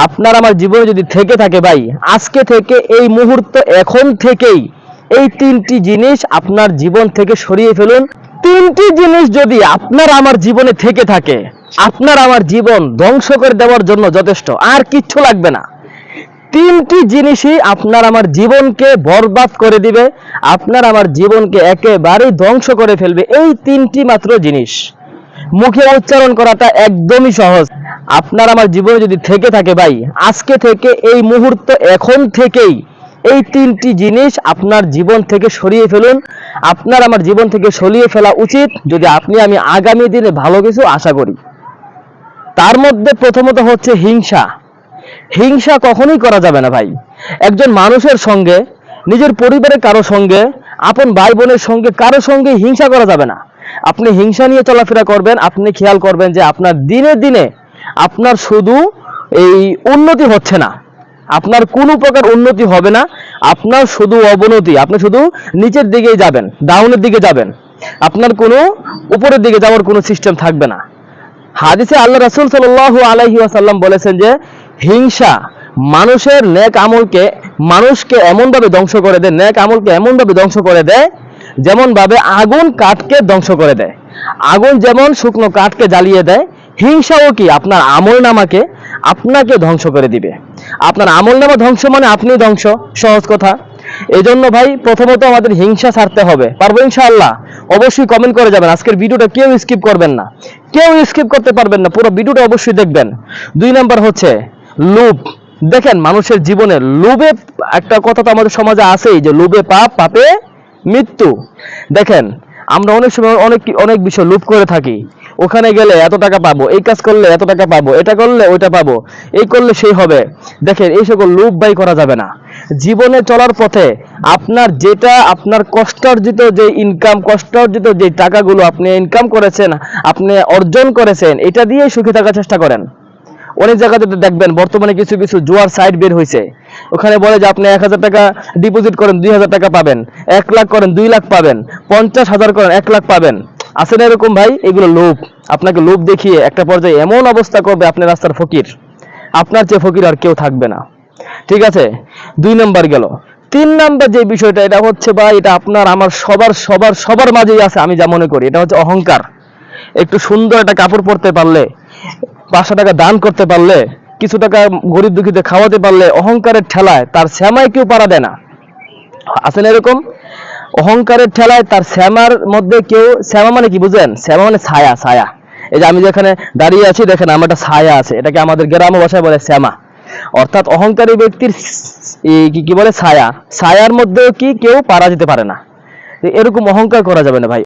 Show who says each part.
Speaker 1: আপনার আমার জীবনে যদি থেকে থাকে ভাই, আজকে থেকে এই মুহূর্ত এখন থেকেই এই তিনটি জিনিস আপনার জীবন থেকে সরিয়ে ফেলুন। তিনটি জিনিস যদি আপনার আমার জীবনে থেকে থাকে, আপনার আমার জীবন ধ্বংস করে দেওয়ার জন্য যথেষ্ট, আর কিচ্ছু লাগবে না। তিনটি জিনিসই আপনার আমার জীবনকে বরবাদ করে দিবে, আপনার আমার জীবনকে একেবারেই ধ্বংস করে ফেলবে। এই তিনটি মাত্র জিনিস, মুখে উচ্চারণ করাটা একদমই সহজ। আপনার আমার জীবনে যদি থেকে থাকে ভাই, আজকে থেকে এই মুহূর্ত এখন থেকেই এই তিনটি জিনিস আপনার জীবন থেকে সরিয়ে ফেলুন। আপনার আমার জীবন থেকে সরিয়ে ফেলা উচিত যদি আপনি আমি আগামী দিনে ভালো কিছু আশা করি। তার মধ্যে প্রথমত হচ্ছে হিংসা। হিংসা কখনোই করা যাবে না ভাই। একজন মানুষের সঙ্গে, নিজের পরিবারের কারো সঙ্গে, আপন ভাই বোনের সঙ্গে কারো সঙ্গে হিংসা করা যাবে না। আপনি হিংসা নিয়ে চলাফেরা করবেন, আপনি খেয়াল করবেন যে আপনার দিনে দিনে আপনার শুধু এই উন্নতি হচ্ছে না, আপনার কোনো প্রকার উন্নতি হবে না, আপনার শুধু অবনতি। আপনি শুধু নিচের দিকেই যাবেন, ডাউনের দিকে যাবেন, আপনার কোনো উপরের দিকে যাওয়ার কোনো সিস্টেম থাকবে না। হাদিসে আল্লাহ রাসূল সাল্লাল্লাহু আলাইহি ওয়াসাল্লাম বলেছেন যে হিংসা মানুষের নেক আমলকে, মানুষকে এমন ভাবে ধ্বংস করে দেয়, নেক আমলকে এমন ভাবে ধ্বংস করে দেয় যেমন ভাবে আগুন কাঠকে ধ্বংস করে দেয়। আগুন যেমন শুকনো কাঠকে জ্বালিয়ে দেয়, হিংসাও কি আপনার আমল নামাকে, আপনাকে ধ্বংস করে দিবে। আপনার আমল নামা ধ্বংস মানে আপনি ধ্বংস, সহজ কথা। এই জন্য ভাই প্রথমত আমাদের হিংসা ছাড়তে হবে। পারবো ইনশাআল্লাহ? অবশ্যই কমেন্ট করে যাবেন। আজকের ভিডিওটা কেউ স্কিপ করবেন না, কেউ স্কিপ করতে পারবেন না, পুরো ভিডিওটা অবশ্যই দেখবেন। 2 নাম্বার হচ্ছে লোভ। দেখেন মানুষের জীবনে লোভে, একটা কথা তো আমাদের সমাজে আছেই যে লোভে পাপ, পাপে মৃত্যু। দেখেন আমরা অনেক সময় অনেক বিষয় লোভ করে থাকি। ওখানে গেলে এত টাকা পাবো, এই কাজ করলে এত টাকা পাবো, এটা করলে ওইটা পাবো, এই করলে সেই হবে। দেখেন এই সকল লোভ বাই করা যাবে না। জীবনে চলার পথে আপনার যেটা, আপনার কষ্টার্জিত যে ইনকাম, কষ্টার্জিত যে টাকাগুলো আপনি ইনকাম করেছেন, আপনি অর্জন করেছেন, এটা দিয়ে সুখী থাকার চেষ্টা করেন। অনেক জায়গাতে দেখবেন বর্তমানে কিছু কিছু জুয়ার সাইট বের হয়েছে, ওখানে বলে যে আপনি 1000 টাকা ডিপোজিট করেন 2000 টাকা পাবেন, 1 লাখ করেন 2 লাখ পাবেন, 50,000 করেন 1 লাখ পাবেন। আছে না এরকম ভাই? এগুলো লোভ। আপনাকে লোভ দেখিয়ে একটা পর্যায়ে এমন অবস্থা করবে আপনি রাস্তার ফকির, আপনার চেয়ে ফকির আর কেউ থাকবে না। ঠিক আছে, 2 নাম্বার গেল। 3 নাম্বার যে বিষয়টা, এটা হচ্ছে ভাই, এটা আপনার আমার সবার সবার সবার মাঝেই আছে আমি যা মনে করি, এটা হচ্ছে অহংকার। একটু সুন্দর একটা কাপড় পরতে পারলে, 500 টাকা দান করতে পারলে, কিছু টাকা গরিব দুঃখীদের খাওয়াতে পারলে, অহংকারের ঠেলায় তার শ্যামায় কেউ পাড়া দেয় না। আছে না এরকম? অহংকারের ঠেলায় তার শ্যামার মধ্যে কেউ, শ্যামা মানে কি বুঝেন? শ্যামা মানে ছায়া। ছায়া, এই যে আমি যেখানে দাঁড়িয়ে আছি দেখেন আমার একটা ছায়া আছে, এটাকে আমাদের গ্রাম্য ভাষায় বলে শ্যামা। অর্থাৎ অহংকারী ব্যক্তির কি বলে? ছায়া। ছায়ার মধ্যেও কি কেউ পাড়া দিতে পারে না। এরকম অহংকার করা যাবে না ভাই।